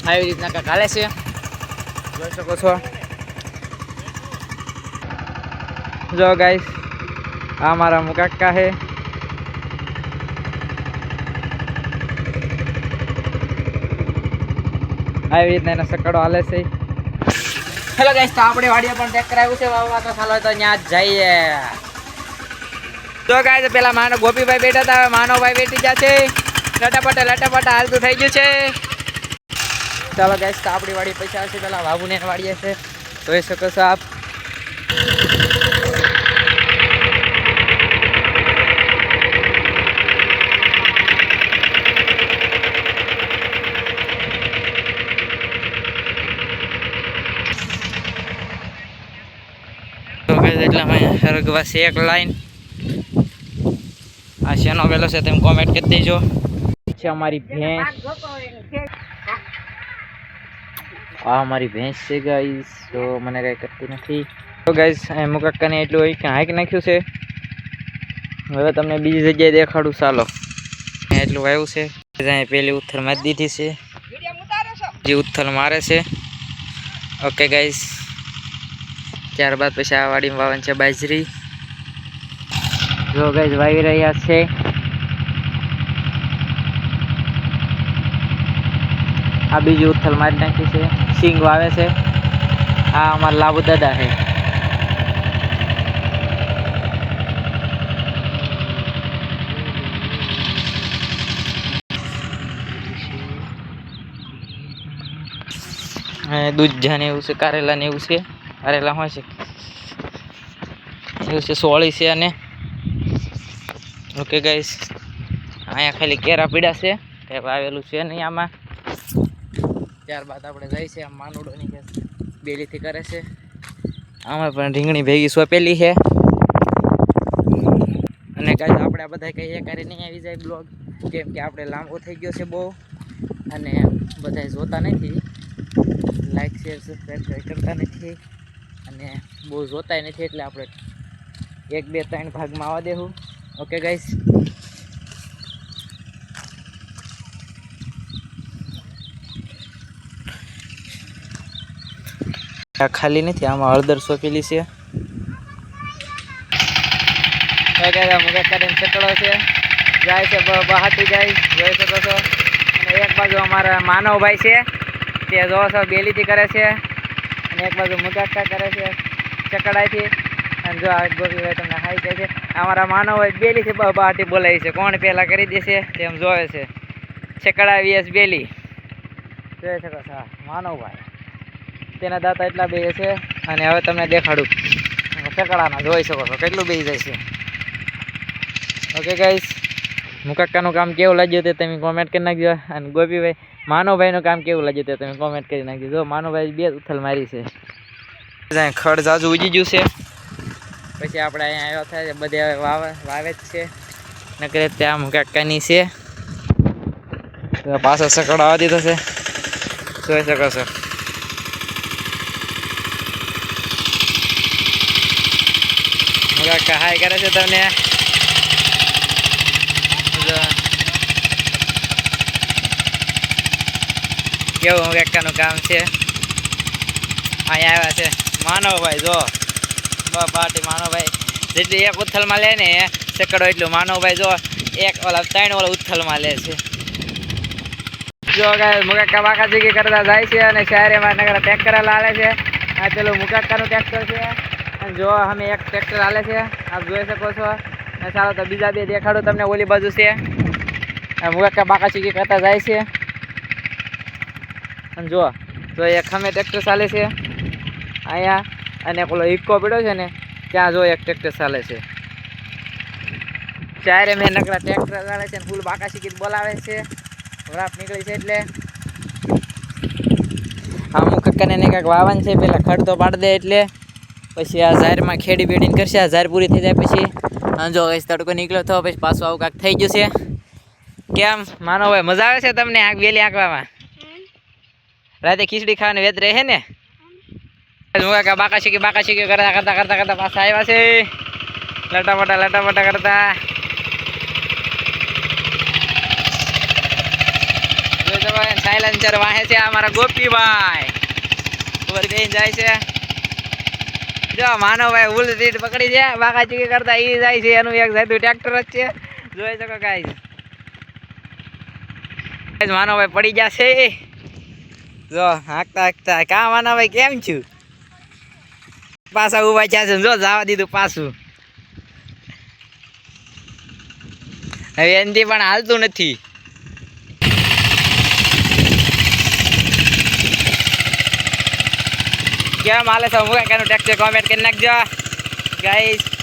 આવી રીતના કાંઈક હાલે છે, જોઈ શકો છો। જો ગાઈસ આ મારા મુકાકા હે, આવી રીતના એનો સકડો હાલે છે। હેલો ગાઈસ, તો આપણે વાડીએ પણ ટ્રેક્ટર આવ્યું છે વાવવા, તો ચાલો તો ત્યાં જ જઈએ। તો ગાઈસ પેલા માનો ગોપીભાઈ બેઠા હતા, માનવભાઈ બેઠી ગયા છે, લટાપટા હાલતું થઈ ગયું છે। ચાલો ગાઈસ, તો આપણી વાડી પૈસા છે, પેલા બાબુને વાડીએ છે, જોઈ શકો છો આપ। એટલા સરગવા છે એક લાઈન, આ શેનો વેલો છે તેમ કોમેન્ટ કરી દેજો। છે અમારી ભેંસ, આ અમારી ભેંસ છે ગાઈસ, તો મને કઈ કરતી નથી। તો ગાઈસ મુકાકાને એટલું હોય કે હાઈક નાખ્યું છે, હવે તમને બીજી જગ્યાએ દેખાડું, ચાલો। એટલું વાવ્યું છે, પેલી ઉથલ મારી દીધી છે, જે ઉથલ મારે છે। ઓકે ગાઈસ, ત્યારબાદ પછી આ વાડીમાં વાવવાની છે બાજરી। જો ગાઈસ વાવી રહ્યા છે, આ બીજી ઉથલ મારી નાખી છે, સિંગ વાવે છે। આ અમારા લાબુ દાદા છે, દૂધ ને એવું છે, કારેલા ને એવું છે, કારેલા હોય છે એવું છે, સોળી છે। અને ઓકે ગાઈસ, અહીંયા ખાલી કેરા પીડા છે, કઈ વાવેલું છે નહીં આમાં। ત્યારબાદ આપણે જાય છે, આમ માનુડોની બેલીથી કરે છે, આમાં પણ રીંગણી ભેગી સોંપેલી છે। અને ગાઈસ આપણે બધા કઈ એ કરી નહીં આવી જાય બ્લોગ, કેમ કે આપણે લાંબો થઈ ગયો છે બહુ, અને બધા જોતા નથી, લાઈક શેર સબસ્ક્રાઈબ કરતા નથી, અને બહુ જોતાય નથી, એટલે આપણે 1 2 3 ભાગમાં આવવા દેવું। ઓકે ગાઈસ, આ ખાલી નથી, આમાં હળદર સોંપેલી છે। મુકાકાને ચકડો છે, જાય છે બહાટી જાય, જોઈ શકો છો। અને એક બાજુ અમારા માનવભાઈ છે, તે જોવો છો બેલીથી કરે છે, અને એક બાજુ મુકાકા કરે છે ચકડાઈથી। અને જો આ ગોપીભાઈ તમને હાઈ કહે છે, અમારા માનવભાઈ બેલીથી બહાટી બોલાવી છે, કોણ પહેલાં કરી દેશે તેમ જોવે છે। ચકડા vs બેલી, જોઈ શકો છો માનવભાઈ, તેના દાંતા એટલા બે છે। અને હવે તમને દેખાડું ચકડાના, જોઈ શકો છો કેટલું બેસી જાય છે। ઓકે ગાઈસ, મુકાકાનું કામ કેવું લાગ્યું તે તમે કોમેન્ટ કરી નાખજો, અને ગોપીભાઈ માનવભાઈનું કામ કેવું લાગ્યું તે તમે કોમેન્ટ કરી નાખજો। જો માનવભાઈ 2 ઉથલ મારી છે, ખડ જાજુ ઉજી ગયું છે, પછી આપણે અહીંયા આવ્યા થાય બધે વાવે જ છે, નકરે ત્યાં મુકાકાની છે, પાછો સકડો આવવા દીધો છે, જોઈ શકો છો। મુકાકા હાય કરે છે તમને, કેવું મુકાકાનું કામ છે। અહીંયા આવ્યા છે માનવભાઈ, જો બાટી માનવભાઈ જેટલી એક ઉથલમાં લે ને સકડો એટલું માનવભાઈ જો એક ઓલા 3 ઓલા ઉથલમાં લે છે। જો ગાઈસ મુકાકા બાકા જીગી કરતા જાય છે, અને શહેરમાં નગર ટ્રેક્ટર હાલે છે, આ પેલું મુકાકાનું ટ્રેક્ટર છે, અને જો અમે એક ટ્રેક્ટર હાલે છે, આપ જોઈ શકો છો। અને ચાલો તો બીજા 2 દેખાડું તમને, ઓલી બાજુ છે, મુકાકા બાકા જીગી કરતા જાય છે, અને જો એક અમે ટ્રેક્ટર ચાલે છે અહીંયા, અને પેલો ઇકો પડ્યો છે ને ત્યાં જો એક ટ્રેક્ટર ચાલે છે। ચારે મેં નકરા ટ્રેક્ટર ચાલે છે, ફૂલ બાકા શીખી બોલાવે છે, વરાપ નીકળી છે, એટલે આ મુકાકાને કંઈક વાવન છે, પેલા ખડ તો પાડી દે, એટલે પછી આ ઝારમાં ખેડી બેડીને કરશે, આ ઝાર પૂરી થઈ જાય પછી જો તડકો નીકળ્યો તો પછી પાછું આવું કાંઈક થઈ ગયું છે। કેમ માનો ભાઈ, મજા આવે છે તમને આગ વેલી આંકવામાં? રાતે ખીચડી ખાવાની વેત રહે ને? મુકાકા બાકા શીખી કરતા પાછા આવ્યા છે, લટાપટા કરતા। સાયલેન્સર વાહે છે અમારા ગોપીભાઈ ઉપર બેન જાય છે. જો માનવભાઈ ઉલ સીટ પકડી છે બાકા ચીકી કરતા ઈ જાય છે એનું એક જાતું ટ્રેક્ટર જ છે જોઈ શકો ગાઈસ. માનવભાઈ પડી જશે જો હાંકતા હાંકતા. કા માનવભાઈ કેમ છું? પાછા ઉભા છે જો જવા દીધું પાછું. હવે એનથી પણ હાલતું નથી. કેમ હાલે છે મુકાકાનું ટેક્સચર કોમેન્ટ કરી નાખજો ગાઈસ.